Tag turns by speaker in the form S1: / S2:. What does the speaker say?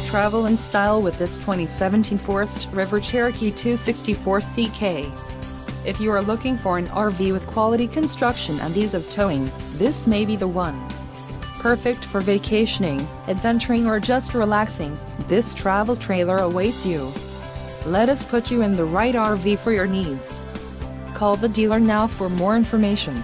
S1: travel in style with this 2017 Forest River Cherokee 264CK. If you are looking for an RV with quality construction and ease of towing, this may be the one. Perfect for vacationing, adventuring or just relaxing, this travel trailer awaits you. Let us put you in the right RV for your needs. Call the dealer now for more information.